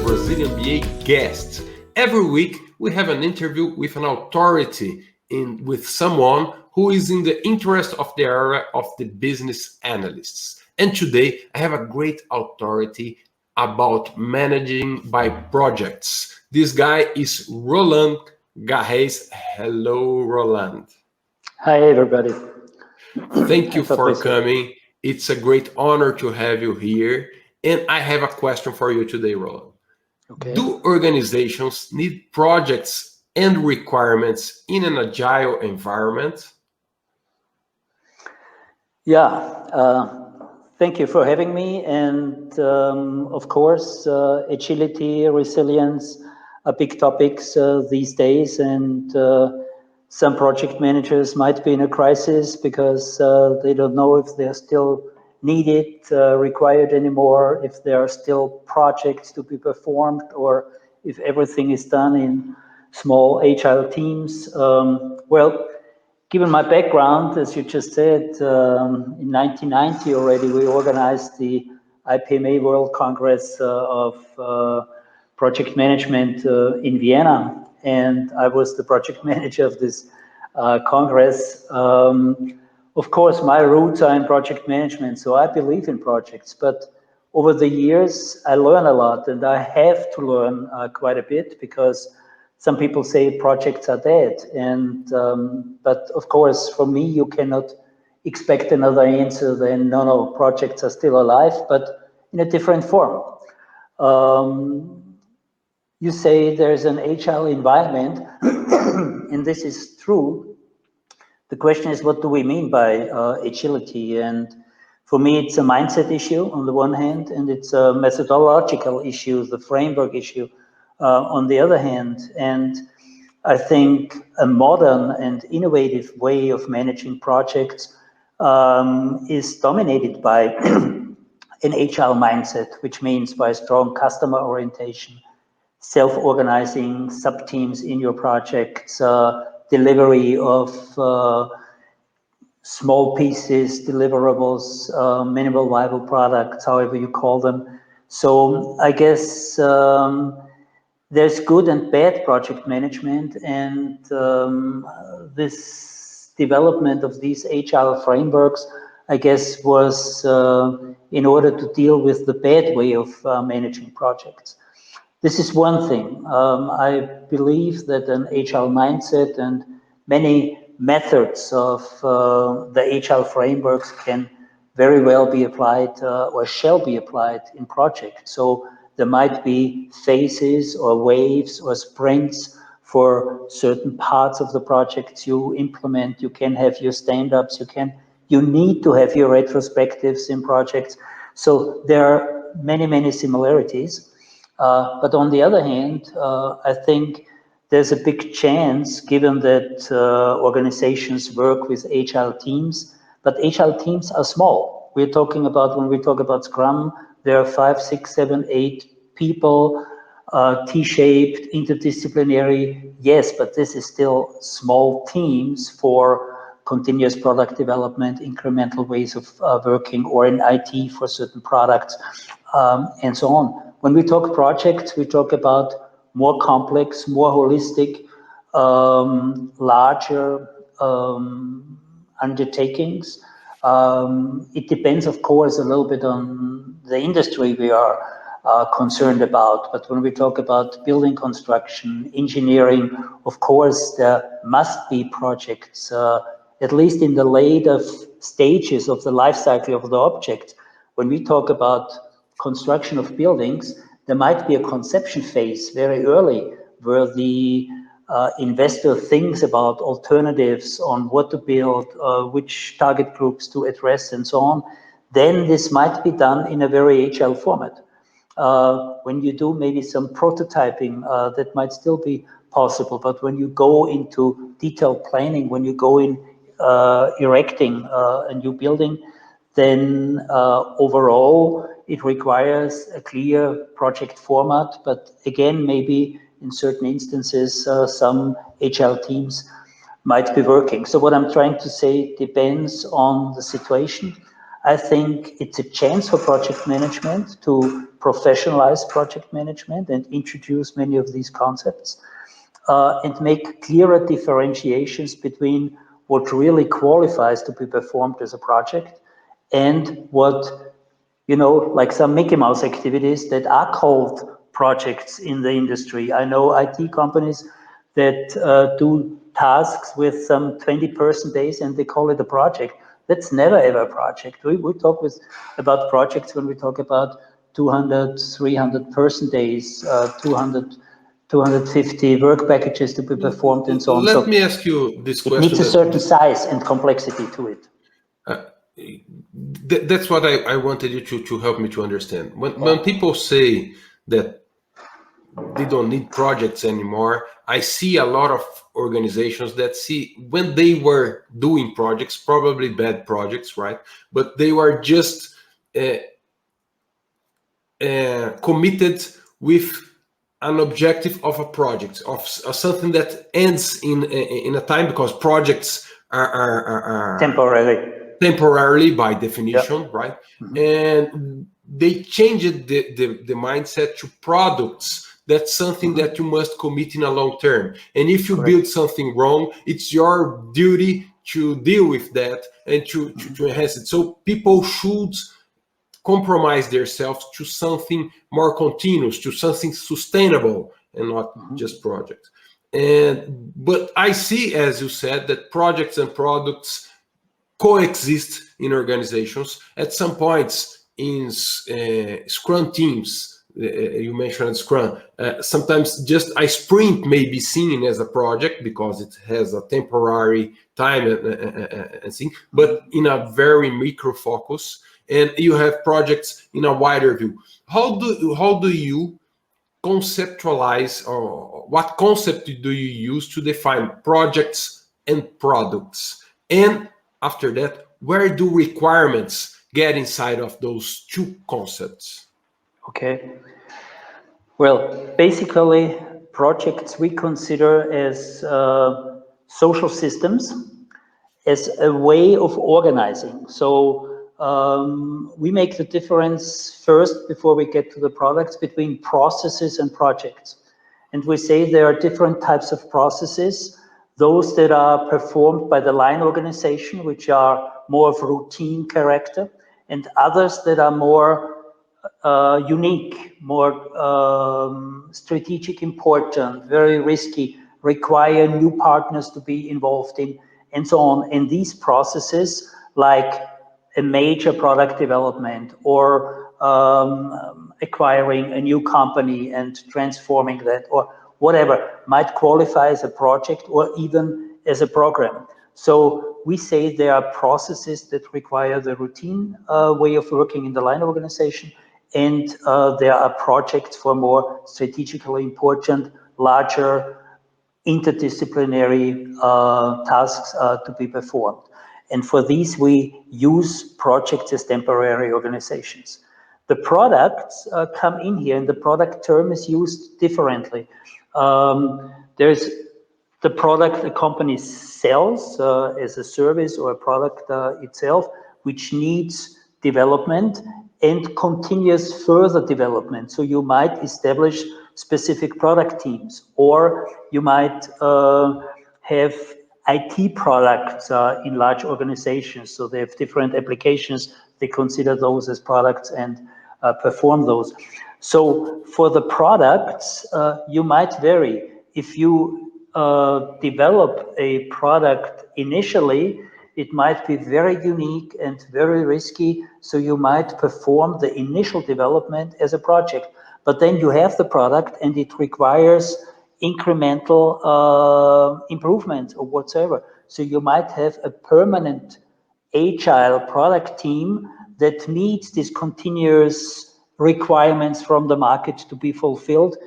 Brazilian BA guest. Every week we have an interview with an authority with someone who is in the interest of the area of the business analysts. And today I have a great authority about managing by projects. This guy is Roland Gareis. Hello, Roland. Hi, everybody. Thank you for coming. It's a great honor to have you here. And I have a question for you today, Roland. Okay. Do organizations need projects and requirements in an agile environment? Thank you for having me. And of course, agility, resilience are big topics these days. And some project managers might be in a crisis because they don't know if they're still needed, required anymore, if there are still projects to be performed, or if everything is done in small agile teams. Well, given my background, as you just said, in 1990 already, we organized the IPMA World Congress of Project Management in Vienna, and I was the project manager of this Congress. Of course, my roots are in project management, so I believe in projects, but over the years, I learn a lot, and I have to learn quite a bit because some people say projects are dead, and but of course, for me, you cannot expect another answer than no, projects are still alive, but in a different form. You say there's an agile environment, and this is true. The question is, what do we mean by agility? And for me, it's a mindset issue on the one hand, and it's a methodological issue, the framework issue on the other hand. And I think a modern and innovative way of managing projects is dominated by an agile mindset, which means by strong customer orientation, self-organizing sub-teams in your projects, delivery of small pieces, deliverables, minimal viable products, however you call them. So I guess there's good and bad project management, and this development of these agile frameworks, I guess, was in order to deal with the bad way of managing projects. This is one thing. I believe that an agile mindset and many methods of the agile frameworks can very well be applied or shall be applied in projects. So there might be phases or waves or sprints for certain parts of the projects you implement. You can have your stand-ups, you need to have your retrospectives in projects. So there are many similarities. But on the other hand, I think there's a big chance, given that organizations work with agile teams, but agile teams are small. We're talking about, when we talk about Scrum, there are 5, 6, 7, 8 people, T-shaped, interdisciplinary, yes, but this is still small teams for continuous product development, incremental ways of working, or in IT for certain products, and so on. When we talk projects, we talk about more complex, more holistic, larger undertakings. It depends, of course, a little bit on the industry we are concerned about. But when we talk about building construction, engineering, of course, there must be projects, at least in the later stages of the life cycle of the object. When we talk about construction of buildings, there might be a conception phase very early where the investor thinks about alternatives on what to build, which target groups to address, and so on. Then this might be done in a very agile format. When you do maybe some prototyping, that might still be possible. But when you go into detailed planning, when you go in erecting a new building, then overall it requires a clear project format. But again, maybe in certain instances, some agile teams might be working. So what I'm trying to say depends on the situation. I think it's a chance for project management to professionalize project management and introduce many of these concepts, and make clearer differentiations between what really qualifies to be performed as a project and what, like some Mickey Mouse activities that are called projects in the industry. I know IT companies that do tasks with some 20-person days and they call it a project. That's never ever a project. We talk about projects when we talk about 200, 300 person days, 250 work packages to be performed and so on. Let me ask you this question. It needs a certain size and complexity to it. That's what I wanted you to help me to understand. When people say that they don't need projects anymore, I see a lot of organizations that see when they were doing projects, probably bad projects, right? But they were just committed with an objective of a project, of something that ends in a time, because projects are temporarily by definition, right? Mm-hmm. And they changed the mindset to products. That's something mm-hmm. that you must commit in a long term. And if you build something wrong, it's your duty to deal with that and to enhance it. So people should compromise themselves to something more continuous, to something sustainable, and not just projects. But I see, as you said, that projects and products coexist in organizations. At some points in Scrum teams, you mentioned Scrum, sometimes just a sprint may be seen as a project because it has a temporary time and thing, but in a very micro focus. And you have projects in a wider view. How do you conceptualize, or what concept do you use to define projects and products? And after that, where do requirements get inside of those two concepts? Okay. Well, basically, projects we consider as social systems, as a way of organizing. So we make the difference first, before we get to the products, between processes and projects. And we say there are different types of processes: those that are performed by the line organization, which are more of routine character, and others that are more unique, more strategic important, very risky, require new partners to be involved in, and so on. And these processes, like a major product development or acquiring a new company and transforming that, or whatever, might qualify as a project or even as a program. So we say there are processes that require the routine way of working in the line organization, and there are projects for more strategically important, larger, interdisciplinary tasks to be performed. And for these, we use projects as temporary organizations. The products come in here, and the product term is used differently. There's the product a company sells as a service or a product itself, which needs development and continuous further development. So you might establish specific product teams, or you might have IT products in large organizations. So they have different applications. They consider those as products and perform those. So for the products, you might vary. If you develop a product initially, it might be very unique and very risky, so you might perform the initial development as a project. But then you have the product and it requires incremental improvement or whatsoever. So you might have a permanent agile product team that meets these continuous requirements from the market to be fulfilled.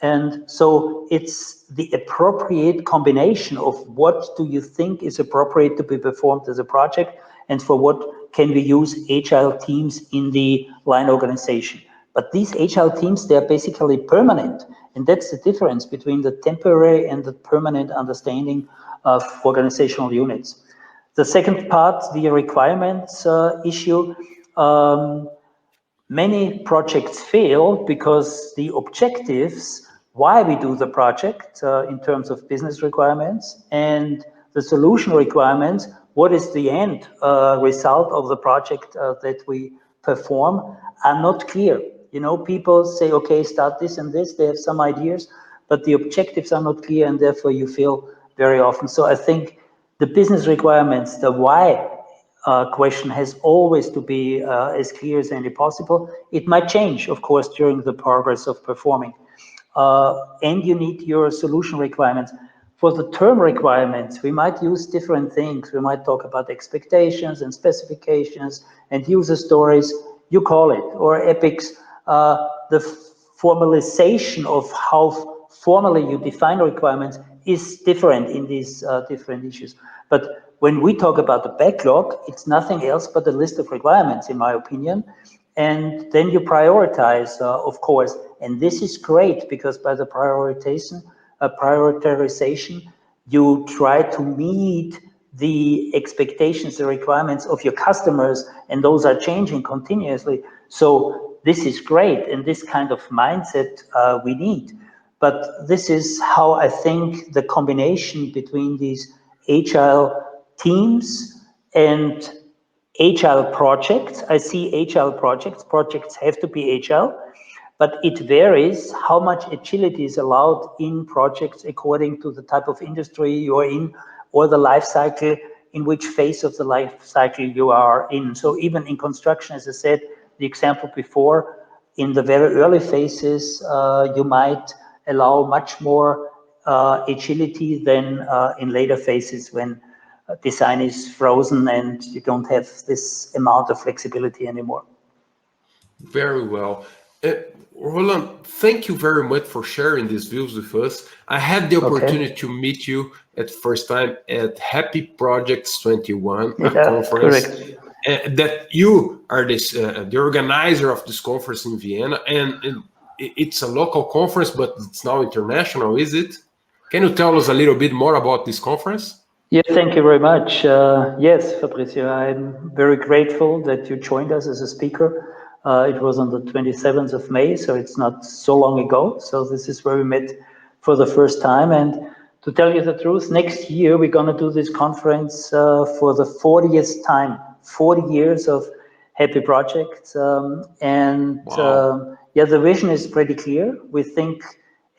And so it's the appropriate combination of what do you think is appropriate to be performed as a project, and for what can we use agile teams in the line organization. But these agile teams, they're basically permanent. And that's the difference between the temporary and the permanent understanding of organizational units. The second part, the requirements issue. Many projects fail because the objectives, why we do the project in terms of business requirements, and the solution requirements, what is the end result of the project that we perform, are not clear. You know, people say, okay, start this and this, they have some ideas, but the objectives are not clear, and therefore you fail very often. So I think the business requirements, the why question has always to be as clear as any possible. It might change, of course, during the progress of performing. And you need your solution requirements. For the term requirements, we might use different things. We might talk about expectations and specifications and user stories, you call it, or epics. The formalization of how formally you define requirements is different in these different issues. But when we talk about the backlog, it's nothing else but a list of requirements, in my opinion. And then you prioritize, of course. And this is great because by the prioritization, you try to meet the expectations, the requirements of your customers, and those are changing continuously. So this is great, and this kind of mindset we need. But this is how I think the combination between these agile teams and agile projects. I see agile projects. Projects have to be agile, but it varies how much agility is allowed in projects according to the type of industry you're in or the life cycle, in which phase of the life cycle you are in. So even in construction, as I said, the example before, in the very early phases, you might allow much more agility than in later phases when design is frozen and you don't have this amount of flexibility anymore. Very well. Roland, thank you very much for sharing these views with us. I had the opportunity to meet you at first time at Happy Projects 21 conference. That you are the organizer of this conference in Vienna, and it's a local conference, but it's now international, is it? Can you tell us a little bit more about this conference? Yeah, thank you very much. Yes, Fabrizio, I'm very grateful that you joined us as a speaker. It was on the 27th of May, so it's not so long ago. So this is where we met for the first time. And to tell you the truth, next year we're going to do this conference for the 40th time, 40 years of Happy Projects. Yeah, the vision is pretty clear. We think,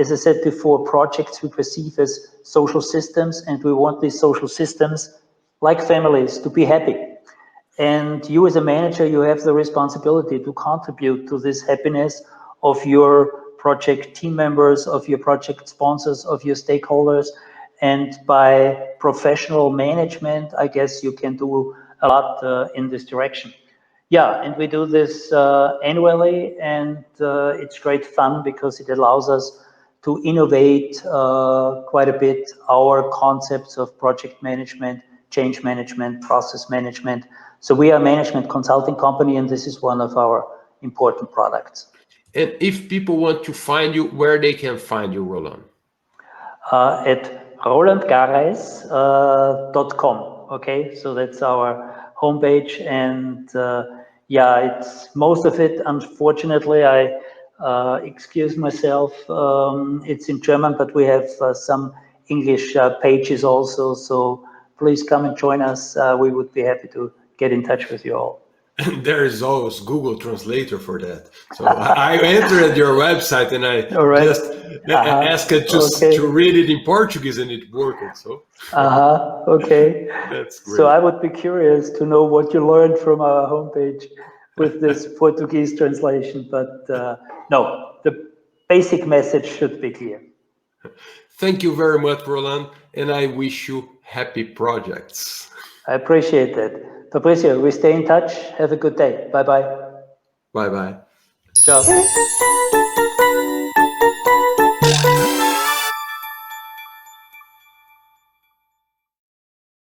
as I said before, projects we perceive as social systems, and we want these social systems, like families, to be happy. And you as a manager, you have the responsibility to contribute to this happiness of your project team members, of your project sponsors, of your stakeholders. And by professional management, I guess you can do a lot in this direction. Yeah, and we do this annually, and it's great fun because it allows us to innovate quite a bit our concepts of project management, change management, process management. So we are a management consulting company, and this is one of our important products. And if people want to find you, where they can find you, Roland? At rolandgareis.com. Okay, so that's our homepage, and yeah, it's most of it. Unfortunately, I excuse myself. It's in German, but we have some English pages also. So please come and join us. We would be happy to get in touch with you all. There is always Google Translator for that. So I entered your website and I just asked it to read it in Portuguese, and it worked. So okay. That's great. So I would be curious to know what you learned from our homepage with this Portuguese translation. But no, the basic message should be clear. Thank you very much, Roland, and I wish you happy projects. I appreciate that. Fabrizio, we stay in touch. Have a good day. Bye-bye. Bye-bye. Ciao.